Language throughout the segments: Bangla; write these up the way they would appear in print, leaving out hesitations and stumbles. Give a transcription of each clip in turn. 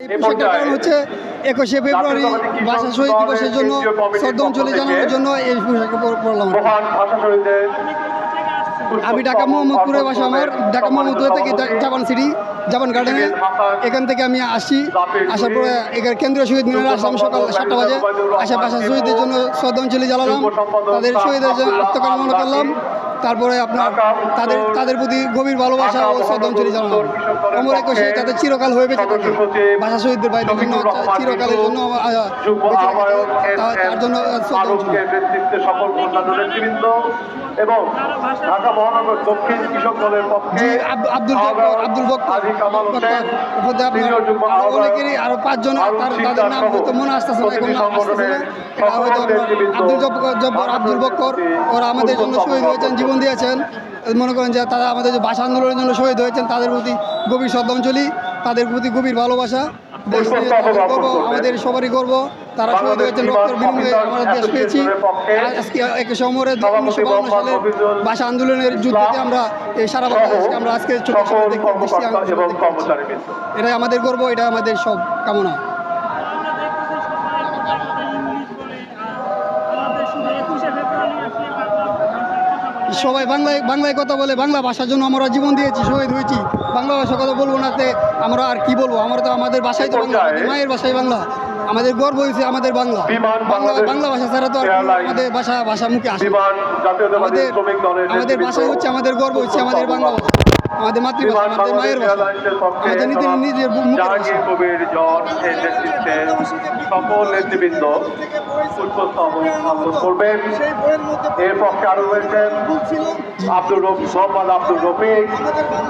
পোশাকটার কারণ হচ্ছে 21শে ফেব্রুয়ারি ভাষা শহীদ দিবসের জন্য শ্রদ্ধাঞ্জলি জানানোর জন্য এই পোশাকটা পরলাম। আমি ঢাকা মোহাম্মদপুরে বাসা, আমার ঢাকা মোহাম্মদপুর থেকে জাপান সিটি জাপান গার্ডেনে, এখান থেকে আমি আসি, আসার পরে এখানে কেন্দ্রীয় শহীদ মিনারে আসলাম সকাল 7টা বাজে। আসা ভাষা শহীদের জন্য শ্রদ্ধাঞ্জলি জানালাম, তাদের শহীদের জন্য আত্মকামনা করলাম, তারপরে আপনার তাদের প্রতি গভীর ভালোবাসা ও শ্রদ্ধাঞ্জলি জানালাম। অমর 21শে যাতে চিরকাল হয়ে বেঁচে থাকে, ভাষা শহীদদের ভাইদের জন্য চিরকালের জন্য তার জন্য এবং ঢাকা মহানগর দক্ষিণ কৃষক দলের পক্ষে আব্দুল বক্কর অনেকেরই আরো 5 জন, তাদের নাম হয়তো মনে আসতেছে না, এখন আসতেছে না। এটা হয়তো আব্দুল বক্কর, ওরা আমাদের জন্য শহীদ হয়েছেন, জীবন দিয়েছেন। মনে করেন যে তারা আমাদের যে ভাষা আন্দোলনের জন্য শহীদ হয়েছেন, তাদের প্রতি গভীর শ্রদ্ধাঞ্জলি, তাদের প্রতি গভীর ভালোবাসা। আমাদের সবারই গর্ব, তারা শহীদ হয়েছেন, রক্তের বিনিময়ে আমরা দেশ পেয়েছি। আজকে 21শে অমরে 1952 সালের ভাষা আন্দোলনের যুদ্ধে আমরা এই সারা বাংলাদেশকে আমরা আজকে এটাই আমাদের গর্ব, এটা আমাদের সব কামনা। সবাই বাংলায় কথা বলে, বাংলা ভাষার জন্য আমরা জীবন দিয়েছি, শহীদ হয়েছি। বাংলা ভাষার কথা বলবো না তে আমরা আর কি বলবো? আমরা তো আমাদের ভাষাই তো বাংলা, আমাদের মায়ের ভাষাই বাংলা, আমাদের গর্ব হয়েছে আমাদের বাংলা। বাংলা ভাষা ছাড়া তো আর আমাদের ভাষা মুখে আসে। আমাদের ভাষাই হচ্ছে আমাদের গর্ব, হচ্ছে আমাদের বাংলা ভাষা, আমাদের মাতৃভাষা, আমাদের মায়ের ভাষা, আমাদের নিজের মুখের ভাষা। সকল নেতৃবৃন্দ করবেন। এর পক্ষে আরো রয়েছেন আব্দুল রফিক,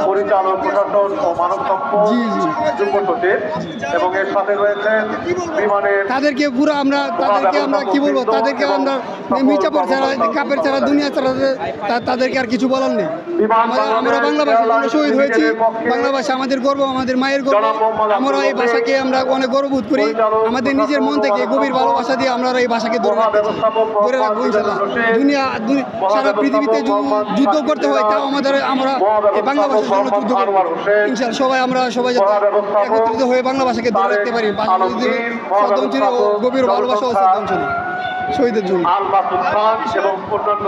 পরিচালক প্রশাসন ও মানব সম্পদ যুগ্ম সচিব, এবং এর সাথে রয়েছেন বিমানের তাদেরকে আমরা কি বলবো, তাদেরকে আমরা মির্জাপুর ছাড়া, কাপের ছাড়া, দুনিয়া ছাড়া তাদেরকে আর কিছু বলার নেই। আমরা বাংলা ভাষার জন্য শহীদ হয়েছি, বাংলা ভাষা আমাদের গর্ব, আমাদের মায়ের গর্ব। আমরা এই ভাষাকে আমরা অনেক গর্ববোধ করি, আমাদের নিজের মন থেকে গভীর ভালোবাসা দিয়ে আমরা এই ভাষাকে ধরে রাখবো ইনশাল্লাহ। সারা পৃথিবীতে যুদ্ধ করতে হয়, তাও আমরা এই বাংলা ভাষার জন্য যুদ্ধ করবো ইনশাল্লাহ। সবাই যাতে একত্রিত হয়ে বাংলা ভাষাকে ধরে রাখতে পারি, শ্রদ্ধাঞ্জলি ও গভীর ভালোবাসা ও শ্রদ্ধাঞ্জলি শহীদের জন্য। এবং অন্যান্য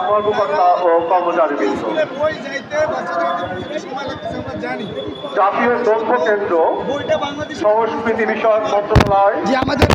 কর্মকর্তা ও কর্মচারীবৃন্দ, জাতীয় তথ্য কেন্দ্র, সংস্কৃতি বিষয়ক মন্ত্রণালয় যে আমাদের